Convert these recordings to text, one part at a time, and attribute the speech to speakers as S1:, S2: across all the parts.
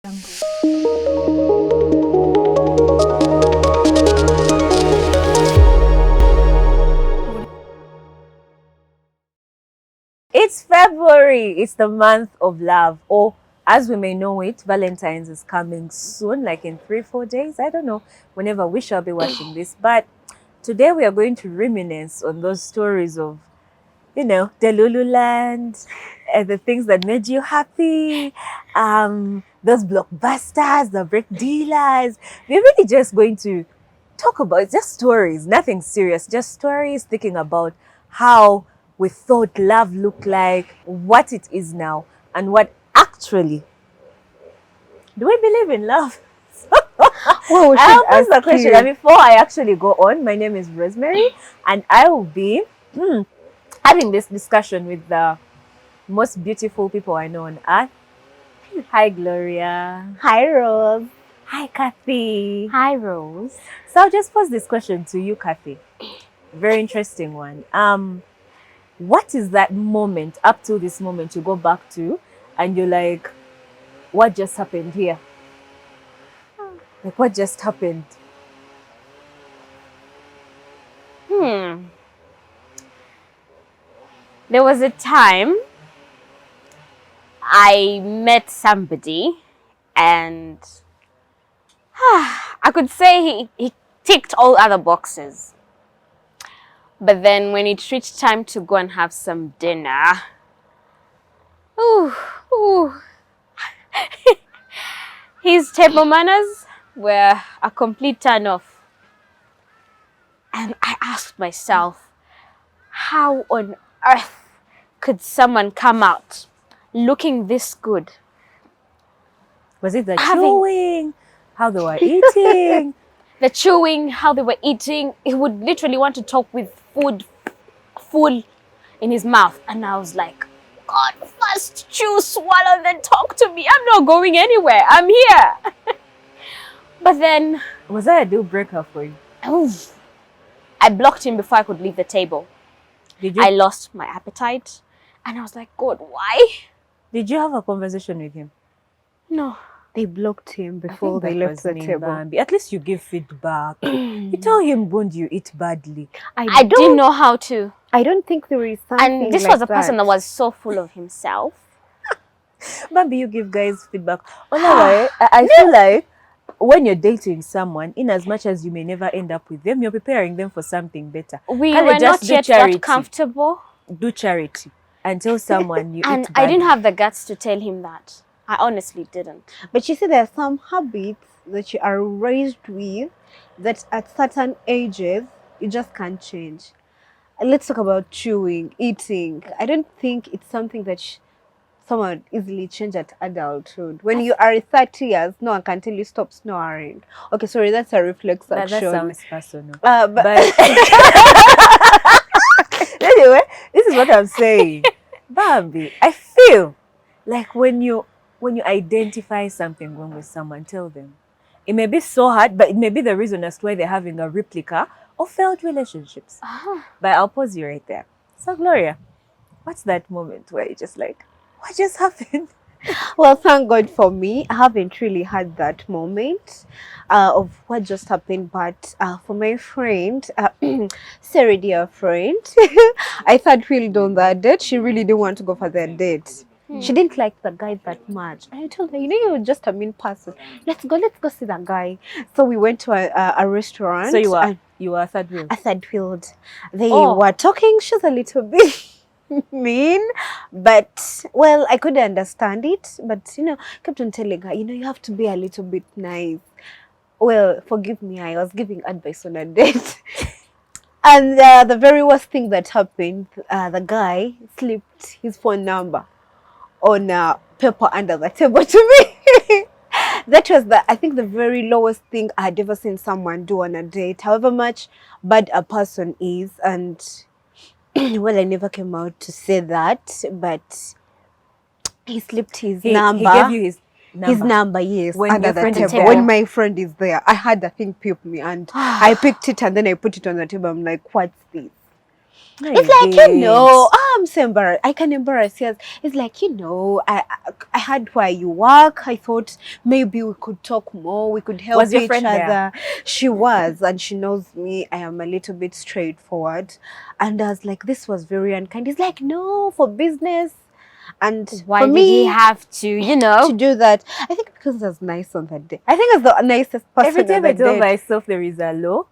S1: It's February. It's the month of love. Or as we may know it, Valentine's is coming soon, like in 3-4 days. I don't know, whenever we shall be watching this. But today we are going to reminisce on those stories of, the Lululand, the things that made you happy, those blockbusters, the break dealers. We're really just going to talk about just stories, nothing serious, just stories, thinking about how we thought love looked like, what it is now, and what actually. Do we believe in love?
S2: Well,
S1: I'll pose the question. And before I actually go on, my name is Rosemary, and I will be having this discussion with the most beautiful people I know on earth. Hi, Gloria.
S2: Hi, Rose.
S1: Hi, Kathy.
S2: Hi, Rose.
S1: So I'll just pose this question to you, Kathy. Very interesting one. What is that moment, up to this moment, you go back to and you're like, what just happened here? Like, what just happened?
S2: There was a time I met somebody and I could say he ticked all other boxes. But then when it reached time to go and have some dinner, his table manners were a complete turn-off. And I asked myself, how on earth could someone come out looking this good?
S1: Was it the chewing? How they were eating?
S2: The chewing, how they were eating. He would literally want to talk with food full in his mouth. And I was like, God, first chew, swallow, then talk to me. I'm not going anywhere. I'm here. But then...
S1: Was that a deal breaker for you?
S2: I blocked him before I could leave the table.
S1: Did you?
S2: I lost my appetite. And I was like, God, why?
S1: Did you have a conversation with him?
S2: No.
S3: They blocked him before they left the table.
S1: Bambi. At least you give feedback. You tell him, Bond, you eat badly.
S2: I didn't know how to.
S3: I don't think there is something
S2: And this
S3: like
S2: was a person that was so full of himself.
S1: Bambi, you give guys feedback. Otherwise, I feel like when you're dating someone, in as much as you may never end up with them, you're preparing them for something better.
S2: We
S1: Can't
S2: were
S1: they
S2: not
S1: just do
S2: yet
S1: charity?
S2: that comfortable.
S1: Do charity and tell someone you
S2: And
S1: eat badly.
S2: I didn't have the guts to tell him that. I honestly didn't.
S3: But you see, there are some habits that you are raised with that at certain ages, you just can't change. Let's talk about chewing, eating. I don't think it's something that someone would easily change at adulthood. When you are 30 years, no one can tell you stop snoring. Okay, sorry, that's a reflex action.
S1: That sounds personal.
S3: But
S1: anyway, this is what I'm saying. Bambi, I feel like when you identify something wrong with someone, tell them. It may be so hard, but it may be the reason as to why they're having a replica of failed relationships. But I'll pause you right there. So, Gloria, what's that moment where you're just like, what just happened?
S3: well, thank God for me. I haven't really had that moment of what just happened. But for my friend, Sarah, dear friend, I thought really on that date. She really didn't want to go for that date. She didn't like the guy that much. And I told her, you're just a mean person. Let's go see that guy. So we went to a restaurant.
S1: So you were third wheel?
S3: A third wheel. They were talking. She's a little bit mean, but well, I couldn't understand it. But kept on telling her, you have to be a little bit nice. Well, forgive me, I was giving advice on a date. And the very worst thing that happened, the guy slipped his phone number on paper under the table to me. That was I think the very lowest thing I had ever seen someone do on a date, however much bad a person is. And well, I never came out to say that, but he slipped his number.
S1: He gave you his number?
S3: His number, yes,
S1: when
S3: under the table. When my friend is there, I had the thing peep me and I picked it and then I put it on the table. I'm like, what's this?
S1: No,
S3: It's
S1: you
S3: like, you
S1: didn't.
S3: know, I'm so embarrassed. I can embarrass you. It's like, you know, I heard where you work. I thought maybe we could talk more. We could help
S1: Was your
S3: each
S1: friend there?
S3: other. She was, and she knows me. I am a little bit straightforward. And I was like, this was very unkind. He's like, no, for business. And
S2: Why
S3: for
S2: did
S3: me
S2: he have to, you
S3: to
S2: know?
S3: do that, I think because I was nice on that day. I think I was the nicest person
S1: Every
S3: on
S1: time I
S3: that
S1: tell
S3: day.
S1: myself there is a low,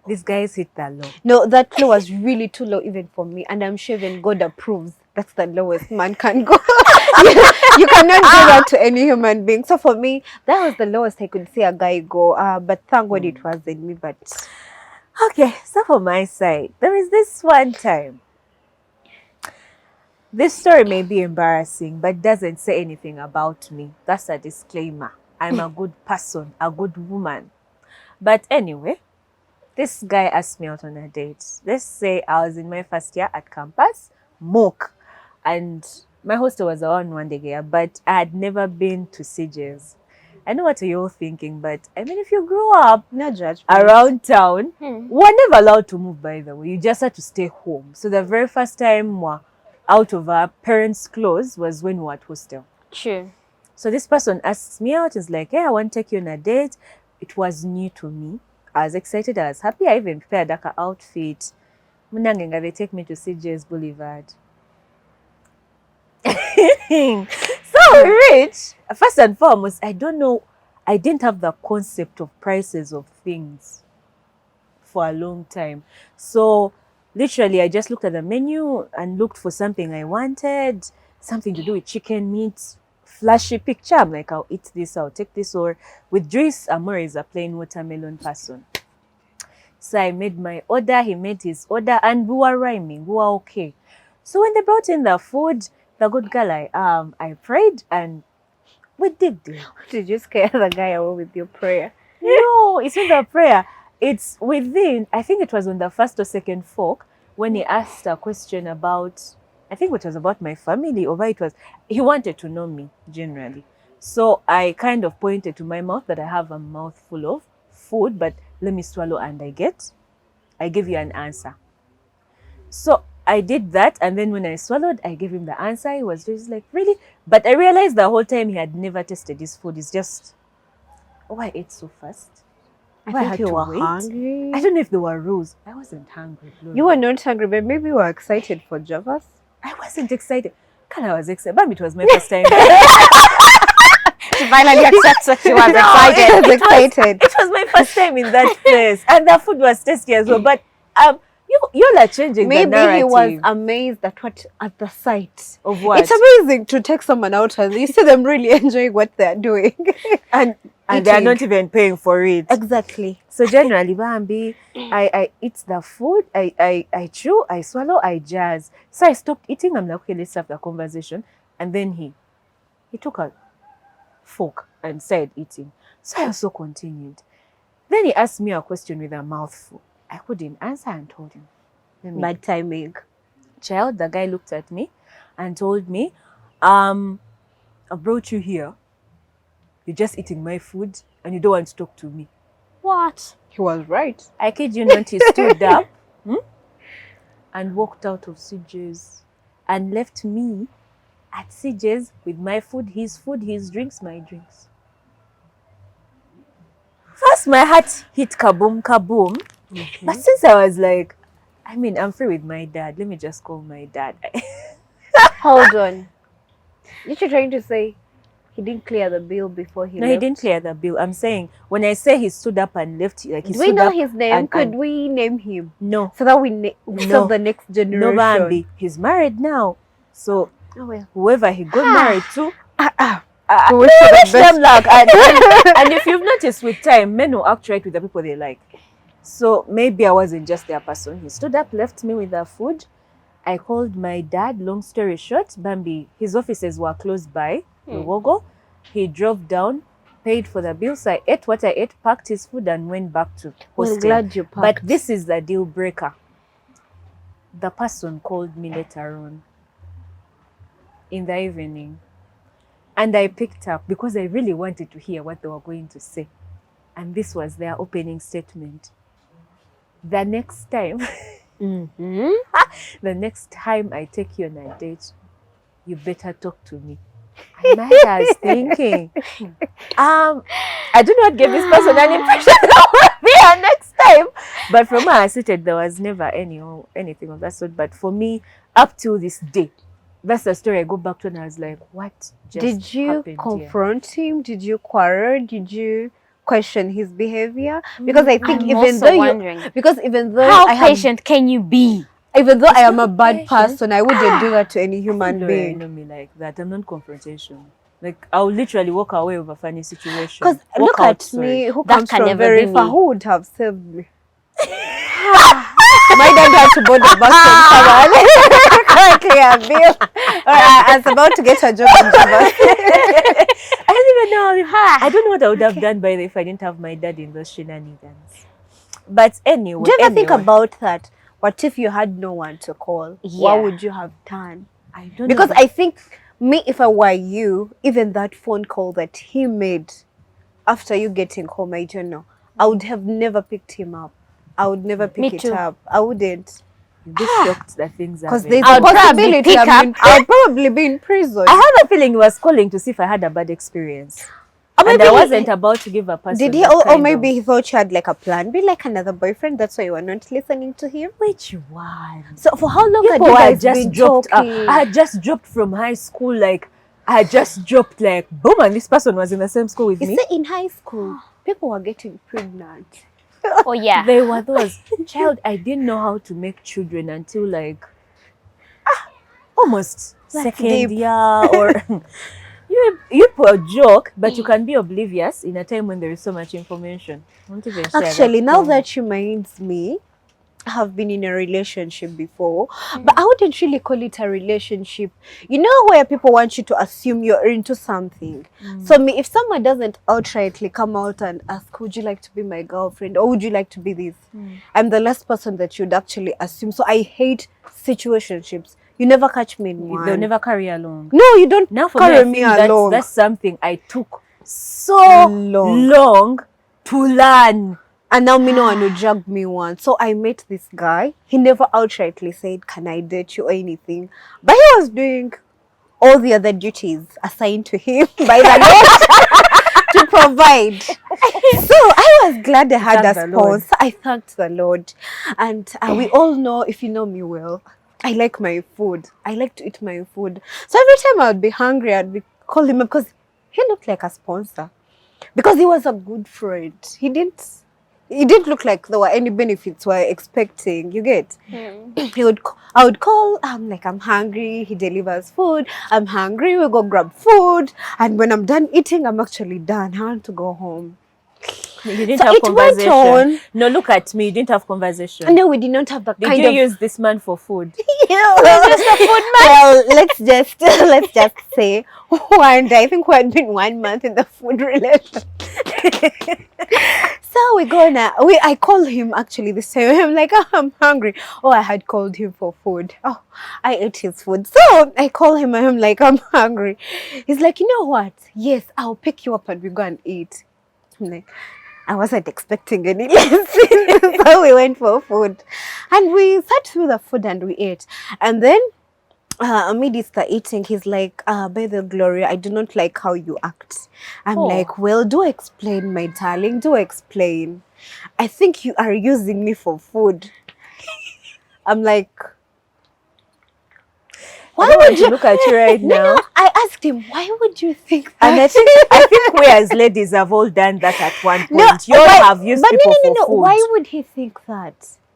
S1: these guys hit that low.
S3: No, that low was really too low even for me. And I'm sure even God approves. That's the lowest man can go. You cannot do that to any human being. So for me, that was the lowest I could see a guy go. But thank God it wasn't me. But
S1: Okay, so for my side, there is this one time. This story may be embarrassing, but doesn't say anything about me. That's a disclaimer. I'm a good person, a good woman. But anyway, this guy asked me out on a date. Let's say I was in my first year at campus, MOOC, and my hostel was around Wandegea, but I had never been to CJ's. I know what you're all thinking, but I mean, if you grew up
S3: no judgment.
S1: around town, we're never allowed to move, by the way. You just had to stay home. So the very first time we're out of our parents' clothes was when we were at hostel.
S2: True.
S1: So this person asks me out, is like, hey, I want to take you on a date. It was new to me. I was excited, I was happy. I even prepared like an outfit. Munangenga, they take me to CJ's Boulevard. So rich. First and foremost, I don't know, I didn't have the concept of prices of things for a long time. So literally, I just looked at the menu and looked for something I wanted, something to do with chicken meat, flashy picture. I'm like, I'll eat this, I'll take this. Or with Dries, Amore is a plain watermelon person. So I made my order, he made his order, and we were rhyming, we were okay. So when they brought in the food, the good girl, I prayed and we did it.
S3: Did you scare the guy away with your prayer?
S1: No, it's not the prayer. It's within, I think it was on the first or second fork when he asked a question about, I think it was about my family, or it was, he wanted to know me generally. So I kind of pointed to my mouth that I have a mouthful of food, but let me swallow and I give you an answer. So I did that, and then when I swallowed, I gave him the answer. He was just like, really? But I realized the whole time he had never tasted his food. It's just, oh, I ate so fast.
S3: I
S1: Why
S3: think
S1: had
S3: you
S1: to
S3: were
S1: wait?
S3: hungry.
S1: I don't know if they were rules. I wasn't hungry. Lord.
S3: You were not hungry, but maybe you were excited for Javas.
S1: I wasn't excited. God, I was excited. But it was my first time.
S2: She finally accepts that she was excited.
S3: Excited.
S1: It was my first time in that place, and the food was tasty as well. But you're like changing the
S3: Maybe
S1: narrative.
S3: he was amazed at the sight
S1: Of what?
S3: It's amazing to take someone out and you see them really enjoying what they're doing.
S1: and they're
S3: Eating.
S1: not even paying for it.
S3: Exactly.
S1: So generally, Bambi, I eat the food, I chew, I swallow, I jazz. So I stopped eating. I'm like, okay, let's have the conversation. And then he took a fork and started eating. So I also continued. Then he asked me a question with a mouthful. I couldn't answer and told him.
S3: Bad timing.
S1: Child, the guy looked at me and told me, I brought you here. You're just eating my food and you don't want to talk to me.
S2: What?
S3: He was right.
S1: I kid you not, he stood up and walked out of CJ's and left me at CJ's with my food, his drinks, my drinks. First, my heart hit kaboom, kaboom. But since I was like, I mean, I'm free with my dad. Let me just call my dad.
S3: Hold on. You're trying to say he didn't clear the bill before he
S1: No,
S3: left?
S1: he didn't clear the bill. I'm saying, when I say he stood up and left, like he
S3: Do we
S1: stood
S3: know
S1: up
S3: his name?
S1: and-
S3: Could
S1: and-
S3: we name him?
S1: No,
S3: So that we serve the next
S1: no,
S3: generation.
S1: Bambi. He's married now. So
S3: Oh, well.
S1: whoever he got married to,
S3: We wish you the
S1: wish them
S3: best.
S1: luck. And if you've noticed with time, men will actuate with the people they like. So maybe I wasn't just their person. He stood up, left me with the food. I called my dad. Long story short, Bambi, his offices were close by, Luwogo. He drove down, paid for the bill. So I ate what I ate, packed his food, and went back to
S3: Well,
S1: hostel.
S3: glad you
S1: But
S3: packed.
S1: this is the deal breaker. The person called me later on in the evening. And I picked up because I really wanted to hear what they were going to say. And this was their opening statement. The next time
S3: Mm-hmm.
S1: The next time I take you on a date, you better talk to me. And I was thinking, I don't know what gave this person an impression that I will be here next time. But from where I seated, there was never anything of that sort. But for me, up till this day, that's the story I go back to, and I was like, what just
S3: Did you
S1: happened here?
S3: confront him? Did you quarrel? Did you question his behavior? Because I think
S2: I'm
S3: even
S2: also
S3: though
S2: wondering, how
S3: I have,
S2: patient can you be?
S3: even though I am a
S1: not
S3: bad
S1: patient.
S3: person, I wouldn't do that to any human
S1: You
S3: being.
S1: know me like that. I'm not confrontational. Like, I'll literally walk away with a funny situation.
S3: Because
S1: Walk
S3: look
S1: out,
S3: at
S1: sorry.
S3: me, who
S2: That
S3: comes
S2: can
S3: from
S2: never
S3: very
S2: be
S3: far.
S2: me.
S3: Who would have saved me? My dad had to board the bus from currently a bill. I was about to get a job in Java.
S1: I don't even know. I don't know what I would have done by the if I didn't have my dad in those shenanigans. But anyway,
S3: Do you ever think about that? What if you had no one to call?
S2: Yeah.
S3: What would you have done?
S1: I don't
S3: Because
S1: know.
S3: I think me, if I were you, even that phone call that he made after you getting home, I don't know, I would have never picked him up. I would never pick
S2: Me
S3: it
S2: too.
S3: up. I wouldn't.
S1: You'd be shocked that things
S3: Because
S1: happen.
S3: there's
S2: I
S3: a
S2: would probably
S3: possibility
S2: pick
S3: I'd probably be in prison.
S1: I have a feeling he was calling to see if I had a bad experience.
S3: Or
S1: And
S3: maybe
S1: I wasn't about to give a person.
S3: Did he?
S1: that
S3: Or
S1: kind
S3: maybe
S1: of-
S3: he thought you had like a plan B, like another boyfriend. That's why you were not listening to him.
S1: Which one?
S3: So for how long had
S1: People
S3: you
S1: had
S3: guys
S1: just
S3: been
S1: dropped.
S3: talking?
S1: I had just dropped from high school. Like, I had just dropped. Like, boom, and this person was in the same school with
S3: You
S1: me.
S3: see, in high school, people were getting pregnant.
S2: Oh yeah.
S1: They were those. Child, I didn't know how to make children until like almost
S3: That's
S1: second
S3: deep.
S1: year or you put a joke, but you can be oblivious in a time when there is so much information. Don't even share
S3: Actually,
S1: that
S3: now
S1: from-
S3: that reminds me, I have been in a relationship before, but I wouldn't really call it a relationship. You know, where people want you to assume you're into something. So me, if someone doesn't outrightly come out and ask, would you like to be my girlfriend or would you like to be this? I'm the last person that you'd actually assume. So I hate situationships. You never catch me in one.
S1: they'll never carry along.
S3: No, you don't
S1: Now for me,
S3: carry
S1: I
S3: me
S1: think that's,
S3: along.
S1: that's something I took so
S3: Long.
S1: long to learn.
S3: And now me no one will drag me one. So I met this guy. He never outrightly said, can I date you or anything? But he was doing all the other duties assigned to him by the Lord to provide. So I was glad I had a
S1: Thank the Lord.
S3: sponsor. I thanked the Lord. And we all know, if you know me well, I like my food. I like to eat my food. So every time I would be hungry, I'd be call him up because he looked like a sponsor. Because he was a good friend. He didn't look like there were any benefits we're expecting. You get? I would call, I'm like, I'm hungry. He delivers food. I'm hungry. We go grab food. And when I'm done eating, I'm actually done. I want to go home.
S1: You didn't
S3: So
S1: have
S3: it went
S1: conversation.
S3: on.
S1: No, look at me. You didn't have conversation.
S3: No, we did not have that
S1: Did
S3: kind
S1: you
S3: of.
S1: use this man for food?
S3: Well, let's just say one day. I think we had been 1 month in the food relation. So I called him actually this time. I'm like, oh, I'm hungry. Oh, I had called him for food. Oh, I ate his food. So I call him and I'm like, I'm hungry. He's like, you know what? Yes, I'll pick you up and we go and eat. I'm like, I wasn't expecting any less. So we went for food. And we sat through the food and we ate. And then amidst the eating, he's like, by the Gloria, I do not like how you act. I'm like, well, do explain, my darling, do explain. I think you are using me for food. I'm like, why would you
S1: look at you right now?
S3: No, I asked him, why would you think that?
S1: And I think we as ladies have all done that at one point.
S3: No,
S1: You all
S3: but-
S1: have used
S3: but
S1: people
S3: no,
S1: for food.
S3: why would he think that?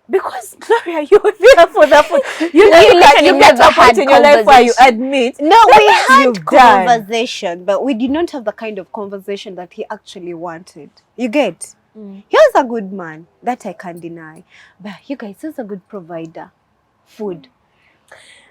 S1: Because Gloria, you were there for the food. You
S2: literally
S1: get to
S2: never
S1: a point
S2: had
S1: in your life where you
S2: conversation.
S1: admit.
S3: No, we
S1: You've
S3: had
S1: done.
S3: conversation, but we did not have the kind of conversation that he actually wanted. You get? He was a good man, that I can't deny. But you guys, he's a good provider. Food.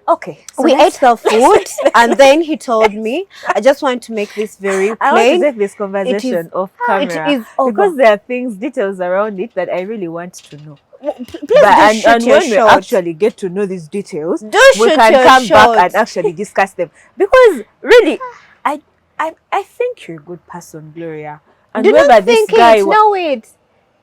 S1: Okay, so
S3: We ate
S1: let's-
S3: the food, and then he told me, I just want to make this very
S1: I want to
S3: plain.
S1: take this conversation off
S3: It
S1: camera
S3: is over.
S1: because there are things, details around it that I really want to know.
S3: Please
S1: But,
S3: do shoot
S1: and
S3: your
S1: when we
S3: shot.
S1: actually get to know these details,
S3: Do
S1: we
S3: shoot
S1: can
S3: your
S1: come
S3: shot.
S1: back and actually discuss them. Because really, I think you're a good person, Gloria. And
S3: Do
S1: whether
S3: not
S1: this
S3: think
S1: guy
S3: it. No, wait.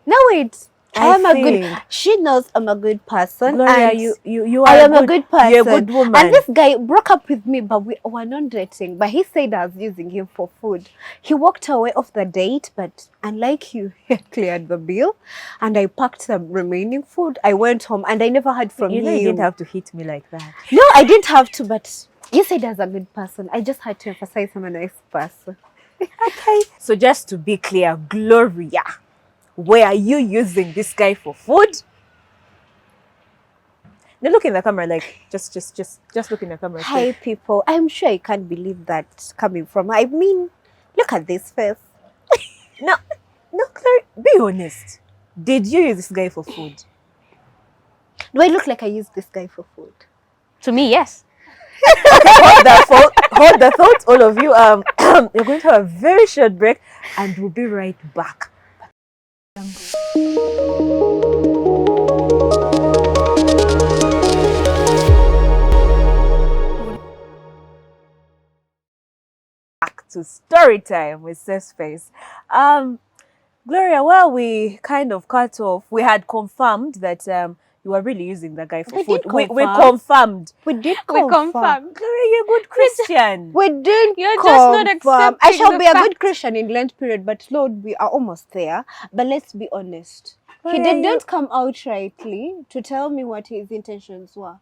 S3: No, wait. I am a good.
S1: think.
S3: She knows I'm a good person.
S1: Gloria,
S3: and
S1: you
S3: I
S1: are
S3: am a good person.
S1: You're a good woman.
S3: And this guy broke up with me, but we were not dating. But he said I was using him for food. He walked away off the date, but unlike you, he cleared the bill, and I packed the remaining food. I went home, and I never heard from
S1: you
S3: him.
S1: know, you didn't have to hit me like that.
S3: No, I didn't have to, but you said I was a good person. I just had to emphasize I'm a nice person.
S1: Okay. So just to be clear, Gloria, were you using this guy for food? Now look in the camera, like just look in the camera.
S3: Hi, people. I'm sure I can't believe that coming from her. I mean, look at this face.
S1: No, Gloria, be honest. Did you use this guy for food?
S3: Do I look like I used this guy for food?
S2: To me, yes.
S1: Hold the thought, all of you. You're going to have a very short break, and we'll be right back. Back to story time with Sesface. Gloria, while we kind of cut off, we had confirmed that you were really using the guy for
S3: We
S1: food.
S3: did
S1: We
S3: confirm.
S1: confirmed.
S3: We did
S2: We
S3: confirm.
S2: confirmed.
S1: Gloria, you're a good Christian.
S3: We did
S2: You're just
S3: confirm.
S2: not
S3: I
S2: accepting
S3: shall
S2: the
S3: be a good
S2: fact.
S3: Christian in Lent period, but Lord, we are almost there. But let's be honest. He
S1: Gloria,
S3: didn't come outrightly to tell me what his intentions were.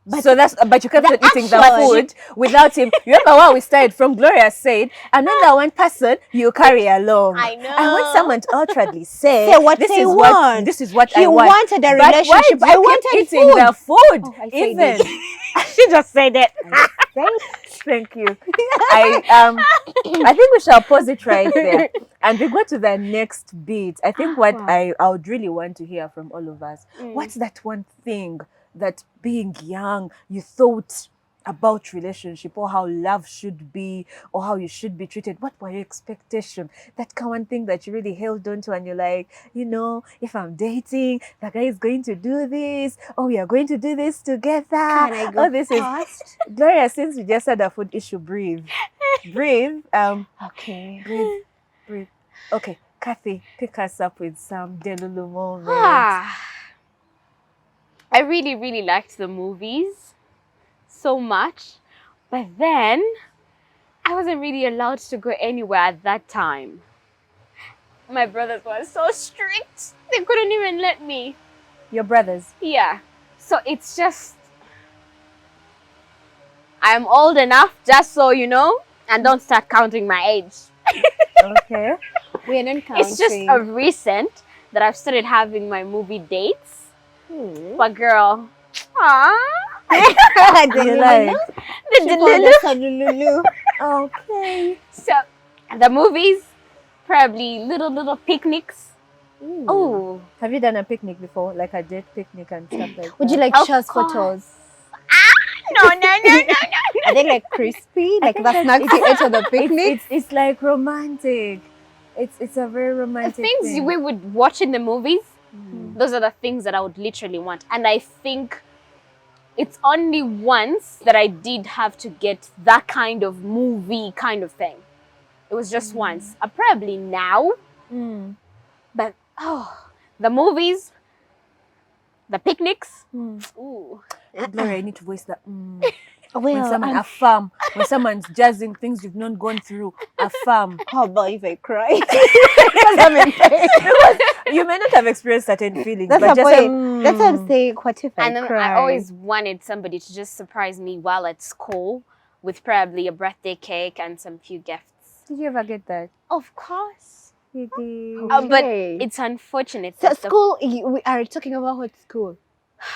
S1: But you kept on eating the
S3: action-
S1: food without him. You remember what we started from? Gloria said, I'm not the one person you carry along.
S2: I know.
S1: I want someone to outwardly say,
S3: Say what
S1: this
S3: they
S1: is
S3: want.
S1: this is what
S3: He
S1: I want.
S3: wanted a
S1: But why
S3: relationship.
S1: do
S3: I
S1: you keep
S3: wanted
S1: eating
S3: food.
S1: the food.
S3: Oh, I said
S1: Even
S3: it.
S1: she just said it. Thank you. I think we shall pause it right there and we go to the next beat. I think what I would really want to hear from all of us. What's that one thing that being young you thought about relationship or how love should be or how you should be treated? What were your expectations? That one thing that you really held on to and you're like, if I'm dating, the guy is going to do this. Oh, we are going to do this together.
S3: Can I go
S1: Oh, this
S3: first?
S1: is Gloria, since we just had a food issue, breathe. Breathe.
S3: Okay.
S1: Breathe. Okay, Kathy, pick us up with some Delulu moments.
S2: I really, really liked the movies so much, but then I wasn't really allowed to go anywhere at that time. My brothers were so strict. They couldn't even let me.
S1: Your brothers.
S2: Yeah. So it's just, I'm old enough, just so you know, and don't start counting my age.
S1: Okay.
S3: We are not counting.
S2: It's just a recent that I've started having my movie dates. But girl,
S1: You like, okay.
S2: So the movies, probably little picnics. Oh,
S1: Have you done a picnic before? Like a date picnic and stuff like that?
S3: Would you like
S2: Of
S3: Shaw's
S2: course.
S3: photos?
S2: no.
S3: Are they like crispy? Like the snacks you ate on the picnic?
S1: It's like romantic. It's a very
S2: The
S1: romantic
S2: things
S1: thing.
S2: we would watch in the movies, those are the things that I would literally want. And I think it's only once that I did have to get that kind of movie kind of thing. It was just once. Probably now, but the movies, the picnics. Ooh.
S1: Gloria, I need to voice that. When
S3: Well,
S1: someone affirm, when someone's jazzing things you've not gone through, affirm.
S3: how about if I cry? Because I'm in pain.
S1: Because you may not have experienced certain feelings,
S3: That's
S1: but
S3: the
S1: just say,
S3: point. That's what I'm saying. What if I
S2: And then
S3: cry?
S2: I always wanted somebody to just surprise me while at school with probably a birthday cake and some few gifts.
S1: Did you ever get that?
S2: Of course.
S1: You did.
S2: But
S3: Okay.
S2: it's unfortunate.
S3: So
S2: that the-
S3: school, we are talking about what school?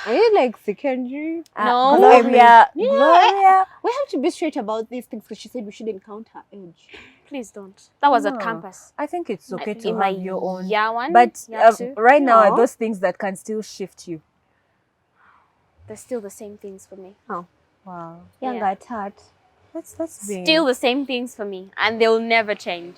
S3: Are you like secondary?
S2: No.
S1: Gloria,
S3: Yeah.
S1: Gloria.
S3: We have to be straight about these things because she said we shouldn't count her age.
S2: Please don't. That was
S1: No.
S2: at campus.
S1: I think it's okay to
S2: In my
S1: have your own.
S2: year one,
S1: But
S2: year two,
S1: right now are
S3: No.
S1: those things that can still shift you.
S2: they're still the same things for me.
S1: Wow.
S3: Young
S2: Yeah.
S3: at heart.
S1: That's being...
S2: Still the same things for me, and they'll never change.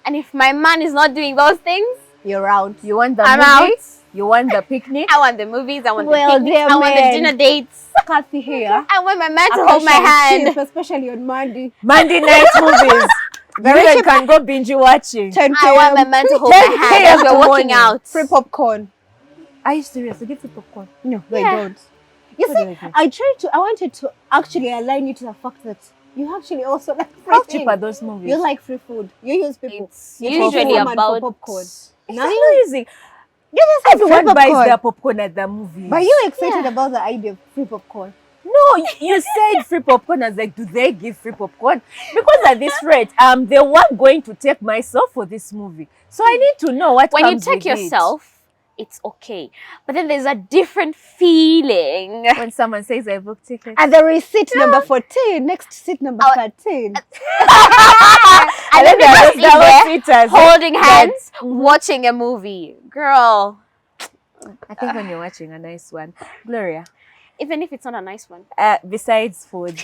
S2: And if my man is not doing those things,
S3: You're out.
S1: You want the
S2: I'm
S1: movie?
S2: out.
S1: You want the picnic?
S2: I want the movies, I want
S3: Well,
S2: the picnics,
S3: dear
S2: I want the
S3: man.
S2: dinner dates.
S3: Kathy here.
S2: I want my man to hold my hand.
S3: Especially on Monday.
S1: Monday night movies.
S3: Very
S1: You
S3: cheap.
S1: can go binge watching.
S3: 10
S2: I want my
S3: p.m.
S2: man to hold
S1: 10
S2: my hand
S1: p.m.
S2: as we're
S1: to
S2: walking
S1: morning.
S2: out.
S3: free popcorn.
S1: Are you serious? They give you popcorn.
S3: No, they
S2: Yeah.
S3: don't. You
S1: What do
S3: see,
S1: they do?
S3: I wanted to actually align you to the fact that you actually also like free
S1: How
S3: things.
S1: cheap are those movies?
S3: You like free food. You use people.
S2: It's
S3: You
S2: usually
S3: take someone for
S2: about
S3: popcorn.
S1: It's
S3: Now
S1: not
S3: you,
S1: using.
S3: you just have
S1: Everyone
S3: free
S1: buys
S3: popcorn.
S1: their popcorn at the movies.
S3: But you excited
S2: Yeah.
S3: about the idea of free popcorn?
S1: No, you said free popcorn. I was like, do they give free popcorn? Because at this rate, they weren't going to take myself for this movie. So I need to know what
S2: When you
S1: comes
S2: take
S1: with it.
S2: yourself, it's okay. But then there's a different feeling.
S1: When someone says I booked tickets.
S3: And there is seat number 14, next seat number 13.
S2: And then
S1: there are
S2: just
S1: those
S2: in
S1: double
S2: there,
S1: seaters,
S2: holding
S1: that-
S2: hands, watching a movie. Girl,
S1: I think when you're watching a nice one. Gloria,
S2: even if it's not a nice one.
S1: besides food,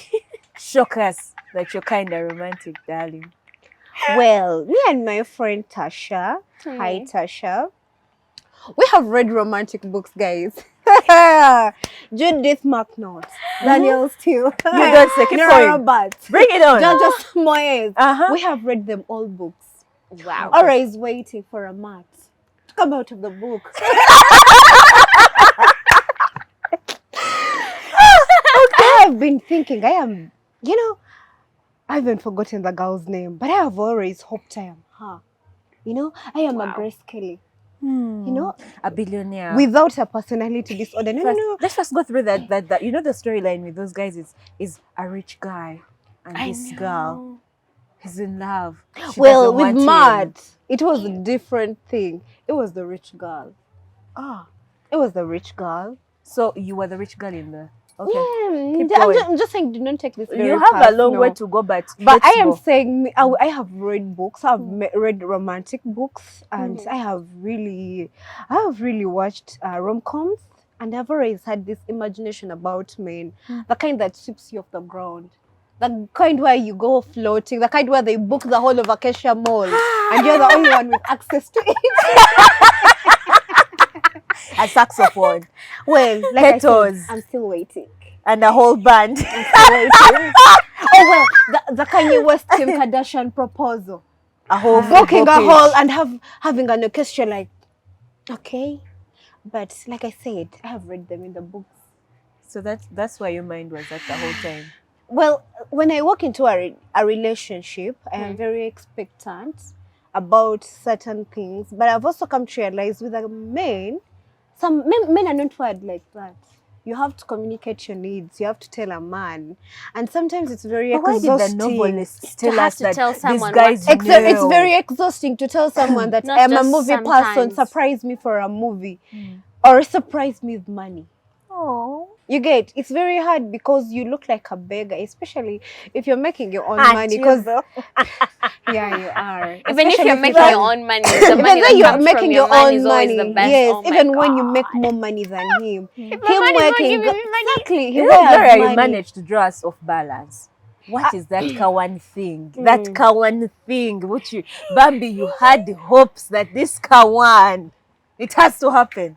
S1: shock us that you're kind of romantic, darling.
S3: Well, me and my friend Tasha, hi
S2: Hmm.
S3: Tasha, we have read romantic books, guys. Judith McNaught, Daniel Steele,
S1: You don't say, keep
S3: Nora
S1: going.
S3: Roberts,
S1: Bring it on.
S3: Joseph Moyes.
S1: Uh-huh.
S3: We have read them all books.
S2: Wow.
S3: Aura is waiting for a mat to come out of the book. I have been thinking, I haven't forgotten the girl's name, but I have always hoped I am her. I am a
S2: Wow.
S3: Grace Kelly.
S1: A billionaire.
S3: Without a personality disorder. No,
S1: First,
S3: no.
S1: let's first go through that. The storyline with those guys is a rich guy and this girl is in love. She
S3: Well,
S1: doesn't
S3: with
S1: want him.
S3: Matt, it was a different thing. It was the rich girl. It was the rich girl.
S1: So you were the rich girl in the. Okay.
S3: Yeah,
S1: Keep going.
S3: I'm just saying, do not take this very
S1: You have a long
S3: personal.
S1: way to go, but
S3: But
S1: let's
S3: I am
S1: go.
S3: saying, I have read books. I've read romantic books, and I have really watched rom-coms, and I've always had this imagination about men, the kind that sweeps you off the ground, the kind where you go floating, the kind where they book the whole of Acacia Mall, and you're the only one with access to it.
S1: A saxophone
S3: Well, like I said,
S1: Ketos.
S3: I'm still waiting.
S1: and a whole band.
S3: I'm still waiting. Oh well, the Kanye West Kim Kardashian proposal.
S1: A whole
S3: Booking a
S1: football
S3: hall
S1: pitch.
S3: and having an orchestra, like, okay. But like I said, I have read them in the books.
S1: So that's where your mind was at the whole time.
S3: Well, when I walk into a relationship, I am very expectant about certain things. But I've also come to realize with a man, some men are not wired like that. You have to communicate your needs. You have to tell a man, and sometimes it's very
S1: But why did
S3: exhausting.
S1: the novelists tell
S2: have
S1: us
S2: to
S1: that
S2: tell
S1: these
S2: someone
S1: guys
S2: what
S3: Except it's
S1: know?
S3: very exhausting to tell someone that
S2: Not
S3: I'm a
S2: just
S3: movie person,
S2: sometimes.
S3: surprise me for a movie, or surprise me with money.
S1: Oh.
S3: You get, it's very hard because you look like a beggar, especially if you're making your own
S1: Aren't
S3: money.
S1: you,
S3: Because
S1: though?
S3: yeah, you are.
S2: Even if
S3: Especially
S2: you're making
S3: don't-
S2: your own money, the
S3: even
S2: money
S3: though
S2: that
S3: you're
S2: comes
S3: making
S2: from
S3: your
S2: your man
S3: own
S2: is always
S3: money,
S2: the best.
S3: yes,
S2: Oh my
S3: even when you make
S2: God.
S3: more money than him,
S2: If
S3: him
S2: my man is not
S3: working,
S2: giving me money.
S3: exactly, he
S1: You know, Gloria,
S3: wears
S1: you
S3: money.
S1: managed to draw us off balance. What is that Kawan thing? That Kawan thing, which you, Bambi, you had hopes that this Kawan, it has to happen.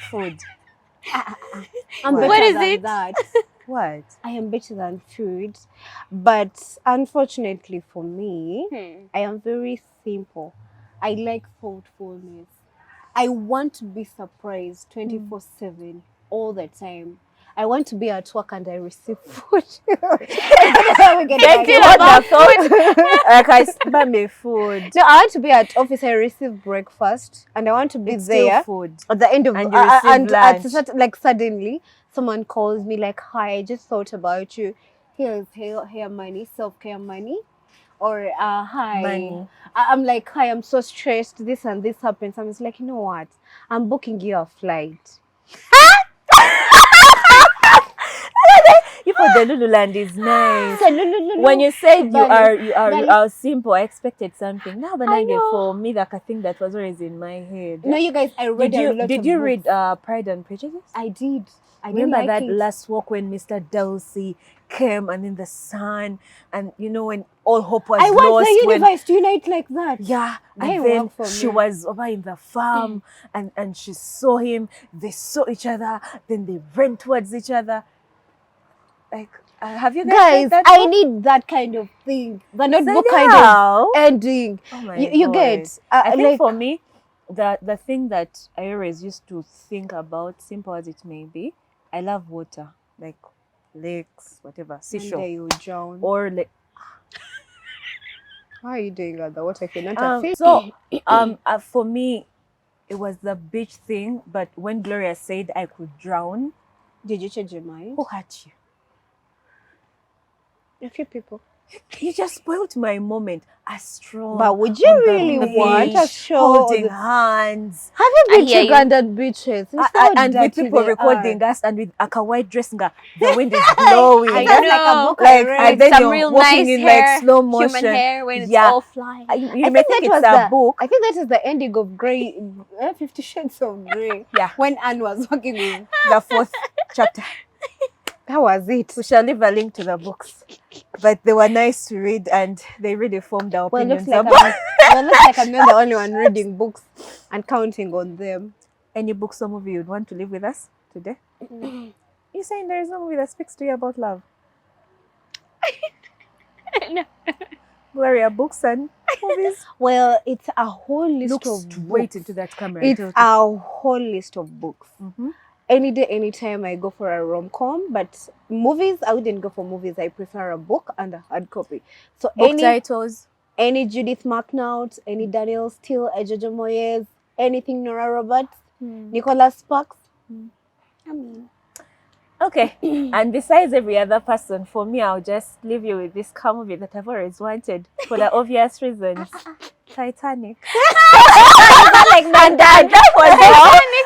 S1: Food.
S3: I'm
S1: What?
S3: better
S2: What is
S3: than
S2: it?
S3: that.
S1: What?
S3: I am better than food, but unfortunately for me, I am very simple. I like thoughtfulness. I want to be surprised 24/7 all the time. I want to be at work and I receive food.
S1: Thank you
S3: No,
S1: about food. Like Bambi, food.
S3: I want to be at office. I receive breakfast, and I want to be
S1: It's still
S3: there
S1: food.
S3: at the end of
S1: And you receive
S3: and at
S1: lunch.
S3: like suddenly someone calls me like, "Hi, I just thought about you. Here's hair money, self-care money." Or hi,
S1: Money.
S3: I'm like, "Hi, I'm so stressed. This and this happens." I'm just like, you know what? I'm booking you a flight.
S1: You for the Lululand is nice.
S3: So, no.
S1: When you said you
S3: Darling,
S1: are simple, I expected something. Now, but
S3: I know.
S1: for me, like a thing that was always in my head.
S3: No, you guys, I read
S1: Did
S3: a
S1: you
S3: lot
S1: did
S3: of
S1: you
S3: books.
S1: read Pride and Prejudice?
S3: I did. I didn't
S1: Remember
S3: like
S1: that
S3: it.
S1: last walk when Mr. Darcy came and in the sun, and you know when all hope was
S3: I want
S1: lost.
S3: the
S1: when,
S3: universe to unite like that.
S1: yeah,
S3: They
S1: and then
S3: work for
S1: she
S3: me.
S1: was over in the farm, and she saw him. They saw each other. Then they ran towards each other. Like Have you guys
S3: Guys,
S1: read that
S3: I
S1: book?
S3: need that kind of thing. The notebook
S1: Said
S3: kind of
S1: how?
S3: ending.
S1: Oh my
S3: You
S1: God.
S3: get
S1: I think
S3: like
S1: for me, the thing that I always used to think about, simple as it may be, I love water, like lakes, whatever,
S3: one day
S1: seashore,
S3: you drown.
S1: or like.
S3: How are you doing on the water if you're not a fish?
S1: So for me, it was the beach thing. But when Gloria said I could drown,
S3: Did you change your mind?
S1: who hurt you?
S3: A few people.
S1: You just spoiled my moment. A stroll.
S3: But would you
S1: on the
S3: really want a
S1: beach,
S3: show?
S1: holding hands,
S3: Have you
S2: I
S3: been
S2: hear
S3: to
S2: you.
S3: Ugandan beaches? It's so
S1: and with
S3: dirty
S1: people
S3: they
S1: recording
S3: are.
S1: us, and with a kawaii dressing, the wind is blowing.
S3: I
S2: That's
S3: know.
S2: like a book
S1: like,
S3: I
S1: and
S3: read.
S1: then
S2: Some
S1: you're
S2: real
S1: walking
S2: nice
S1: in
S2: hair,
S1: like slow motion.
S2: human hair when it's
S1: Yeah.
S2: all flying.
S1: You may think it's a book.
S3: I think that is the ending of Grey, 50 Shades of Grey.
S1: Yeah,
S3: When Anne was working with.
S1: the 4th chapter.
S3: That was it.
S1: We shall leave a link to the books, but they were nice to read, and they really formed our
S3: Well,
S1: opinions
S3: looks like
S1: about.
S3: looks like I'm not the only one reading books and counting on them.
S1: Any books or movie you'd want to leave with us today? You're saying there is no movie that speaks to you about love?
S2: No.
S1: Gloria, books and movies.
S3: Well, it's a whole list
S1: Look
S3: of
S1: straight
S3: books.
S1: into that camera.
S3: It's a whole list of books.
S1: Mm-hmm.
S3: Any day, anytime I go for a rom-com, but movies, I wouldn't go for movies. I prefer a book and a hard copy. So
S1: Book titles.
S3: any Judith McNaught, any Daniel Steele, Jojo Moyes, anything Nora Roberts, Nicholas Sparks. I mean,
S1: Okay. And besides every other person, for me, I'll just leave you with this car movie that I've always wanted for the obvious reasons. Titanic.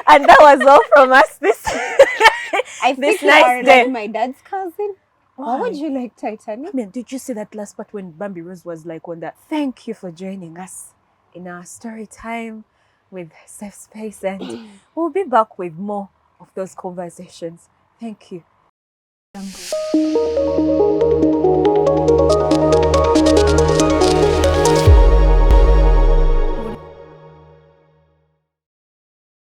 S1: And that was all from us this
S3: I
S1: this
S3: think you
S1: nice
S3: are
S1: day.
S3: like my dad's cousin. Why would you like Titanic?
S1: I mean, did you see that last part when Bambi Rose was like on that? Thank you for joining us in our story time with Safe Space, and we'll be back with more of those conversations. Thank you.